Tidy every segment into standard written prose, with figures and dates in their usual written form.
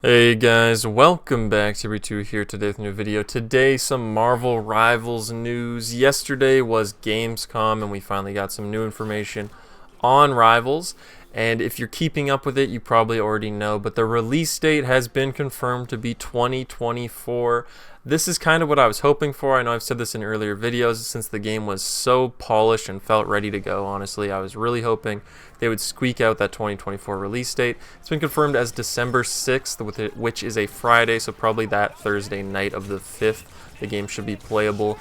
Hey guys, welcome back to 𝐷𝐢 here today with a new video. Today, some Marvel Rivals news. Yesterday was Gamescom and we finally got some new information on Rivals. And if you're keeping up with it, you probably already know, but the release date has been confirmed to be 2024. This is kind of what I was hoping for. I know I've said this in earlier videos, since the game was so polished and felt ready to go. Honestly, I was really hoping they would squeak out that 2024 release date. It's been confirmed as December 6th, which is a Friday, so probably that Thursday night of the 5th, the game should be playable.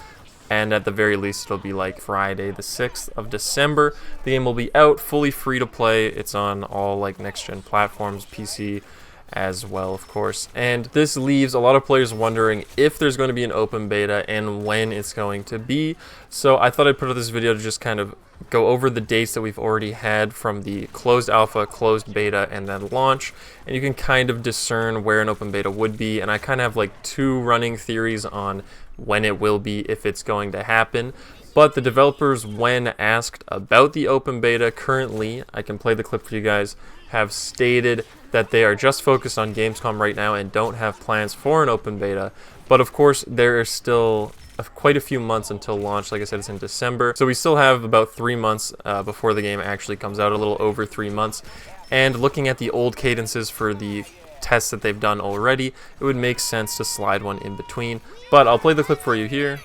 And at the very least, it'll be like Friday the 6th of December. The game will be out, fully free to play. It's on all like next-gen platforms, PC as well, of course. And this leaves a lot of players wondering if there's going to be an open beta and when it's going to be. So I thought I'd put out this video to just kind of go over the dates that we've already had from the closed alpha, closed beta, and then launch. And you can kind of discern where an open beta would be. And I kind of have like two running theories on when it will be, if it's going to happen. But the developers, when asked about the open beta currently, I can play the clip for you guys, have stated that they are just focused on Gamescom right now and don't have plans for an open beta. But of course, there are still quite a few months until launch. Like I said, it's in December, so we still have about 3 months before the game actually comes out, a little over 3 months. And looking at the old cadences for the tests that they've done already, it would make sense to slide one in between. But I'll play the clip for you here.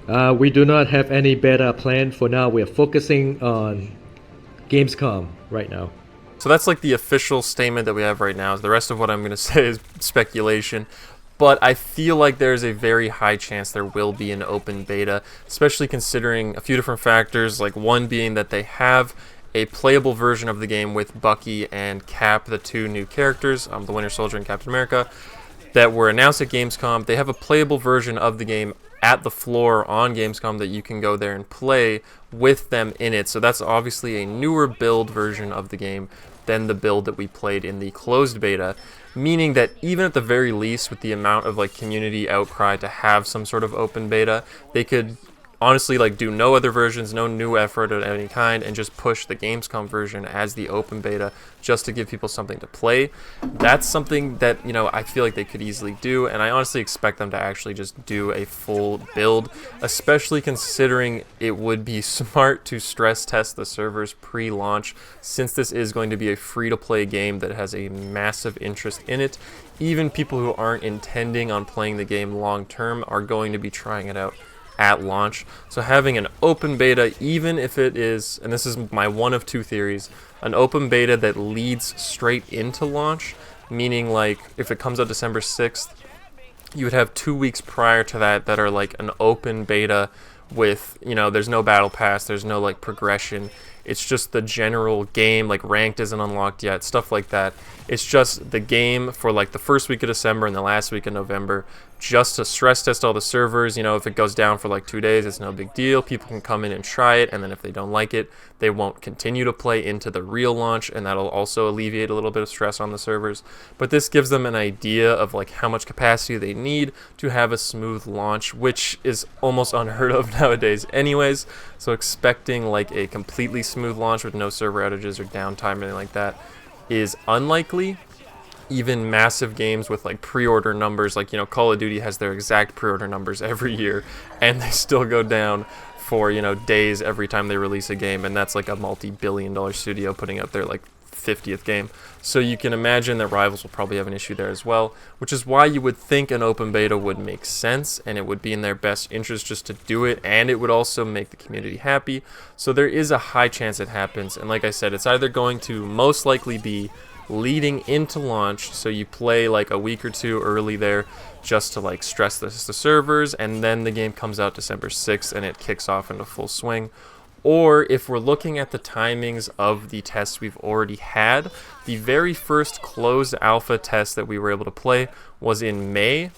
We do not have any beta plan for now. We're focusing on Gamescom right now. So that's like the official statement that we have right now. The rest of what I'm going to say is speculation. But I feel like there's a very high chance there will be an open beta, especially considering a few different factors, like one being that they have a playable version of the game with Bucky and Cap, the two new characters, the Winter Soldier and Captain America, that were announced at Gamescom. They have a playable version of the game at the floor on Gamescom that you can go there and play with them in it. So that's obviously a newer build version of the game than the build that we played in the closed beta, meaning that even at the very least, with the amount of like community outcry to have some sort of open beta, they could honestly like do no other versions, no new effort of any kind, and just push the Gamescom version as the open beta just to give people something to play. That's something that, you know, I feel like they could easily do, and I honestly expect them to actually just do a full build, especially considering it would be smart to stress test the servers pre-launch, since this is going to be a free-to-play game that has a massive interest in it. Even people who aren't intending on playing the game long-term are going to be trying it out at launch. So having an open beta, even if it is, and this is my one of two theories, an open beta that leads straight into launch, meaning like if it comes out December 6th, you would have 2 weeks prior to that are like an open beta with, you know, there's no battle pass, there's no like progression. It's just the general game, like ranked isn't unlocked yet, stuff like that. It's just the game for like the first week of December and the last week of November, just to stress test all the servers. You know, if it goes down for like 2 days, it's no big deal. People can come in and try it, and then if they don't like it, they won't continue to play into the real launch, and that'll also alleviate a little bit of stress on the servers. But this gives them an idea of like how much capacity they need to have a smooth launch, which is almost unheard of nowadays anyways. So expecting like a completely smooth launch with no server outages or downtime or anything like that is unlikely. Even massive games with like pre-order numbers, like, you know, Call of Duty has their exact pre-order numbers every year, and they still go down for, you know, days every time they release a game, and that's like a multi-billion-dollar studio putting out their like 50th game. So you can imagine that Rivals will probably have an issue there as well, which is why you would think an open beta would make sense, and it would be in their best interest just to do it, and it would also make the community happy. So there is a high chance it happens, and like I said, it's either going to most likely be leading into launch, so you play like a week or two early there just to like stress the servers, and then the game comes out December 6th and it kicks off into full swing. Or if we're looking at the timings of the tests we've already had, the very first closed alpha test that we were able to play was in May,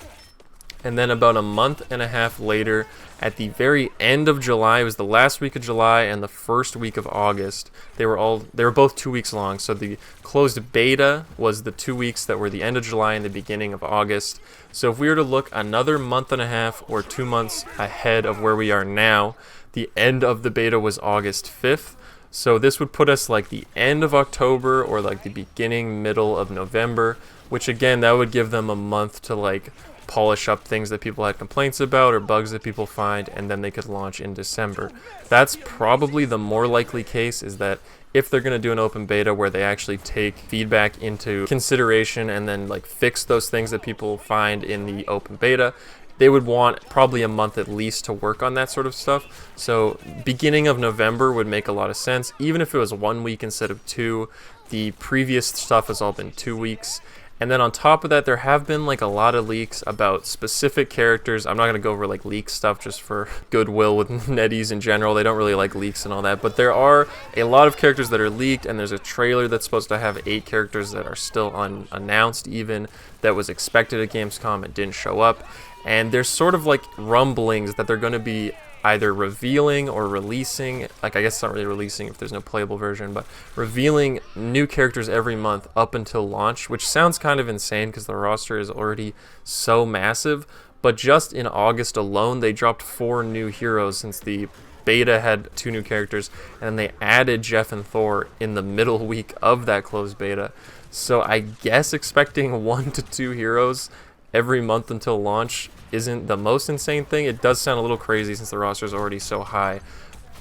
and then about a month and a half later, at the very end of July, it was the last week of July and the first week of August. They were both 2 weeks long. So the closed beta was the 2 weeks that were the end of July and the beginning of August. So if we were to look another month and a half or 2 months ahead of where we are now, the end of the beta was August 5th. So this would put us like the end of October or like the beginning, middle of November which again, that would give them a month to like polish up things that people had complaints about or bugs that people find, and then they could launch in December. That's probably the more likely case, is that if they're going to do an open beta where they actually take feedback into consideration and then like fix those things that people find in the open beta, they would want probably a month at least to work on that sort of stuff. So beginning of November would make a lot of sense. Even if it was 1 week instead of 2, the previous stuff has all been 2 weeks. And then on top of that, there have been like a lot of leaks about specific characters. I'm not going to go over like leak stuff just for goodwill with NetEase in general. They don't really like leaks and all that. But there are a lot of characters that are leaked, and there's a trailer that's supposed to have 8 characters that are still unannounced even, that was expected at Gamescom and didn't show up. And there's sort of like rumblings that they're going to be either revealing or releasing, like I guess it's not really releasing if there's no playable version, but revealing new characters every month up until launch, which sounds kind of insane because the roster is already so massive. But just in August alone, they dropped 4 new heroes since the beta had 2 new characters, and they added Jeff and Thor in the middle week of that closed beta. So I guess expecting 1 to 2 heroes every month until launch isn't the most insane thing. It does sound a little crazy since the roster is already so high.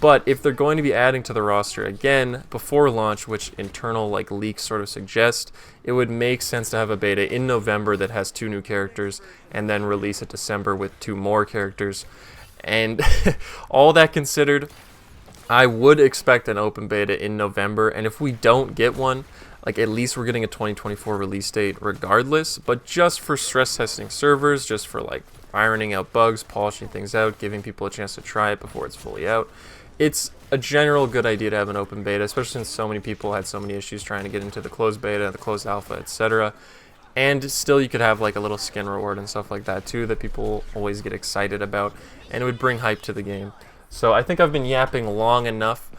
But if they're going to be adding to the roster again before launch, which internal like leaks sort of suggest, it would make sense to have a beta in November that has 2 new characters and then release it December with 2 more characters. And all that considered, I would expect an open beta in November, and if we don't get one, like at least we're getting a 2024 release date regardless, but just for stress testing servers, just for like ironing out bugs, polishing things out, giving people a chance to try it before it's fully out. It's a general good idea to have an open beta, especially since so many people had so many issues trying to get into the closed beta, the closed alpha, etc. And still you could have like a little skin reward and stuff like that too that people always get excited about, and it would bring hype to the game. So I think I've been yapping long enough.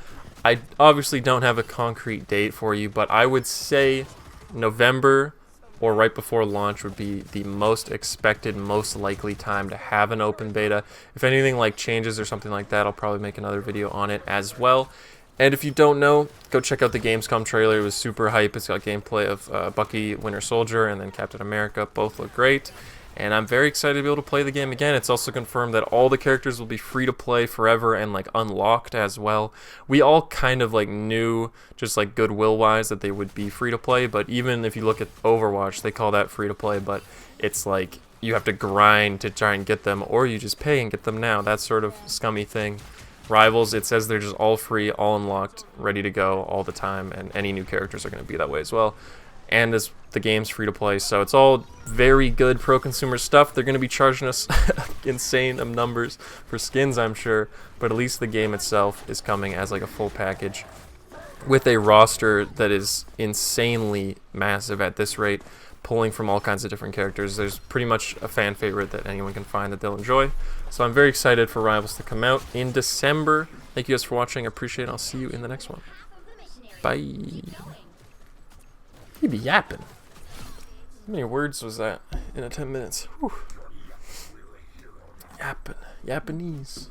I obviously don't have a concrete date for you, but I would say November or right before launch would be the most expected, most likely time to have an open beta. If anything like changes or something like that, I'll probably make another video on it as well. And if you don't know, go check out the Gamescom trailer. It was super hype. It's got gameplay of Bucky, Winter Soldier, and then Captain America. Both look great. And I'm very excited to be able to play the game again. It's also confirmed that all the characters will be free to play forever and like unlocked as well. We all kind of like knew, just like goodwill wise, that they would be free to play, but even if you look at Overwatch, they call that free to play, but it's like you have to grind to try and get them, or you just pay and get them now. That sort of scummy thing. Rivals, it says they're just all free, all unlocked, ready to go all the time, and any new characters are going to be that way as well. And as the game's free to play, so it's all very good pro-consumer stuff. They're going to be charging us insane numbers for skins, I'm sure, but at least the game itself is coming as like a full package with a roster that is insanely massive at this rate, pulling from all kinds of different characters. There's pretty much a fan favorite that anyone can find that they'll enjoy. So I'm very excited for Rivals to come out in December. Thank you guys for watching. I appreciate it. I'll see you in the next one. Bye. He be yapping. How many words was that in 10 minutes? Whew. Yapping. Japanese.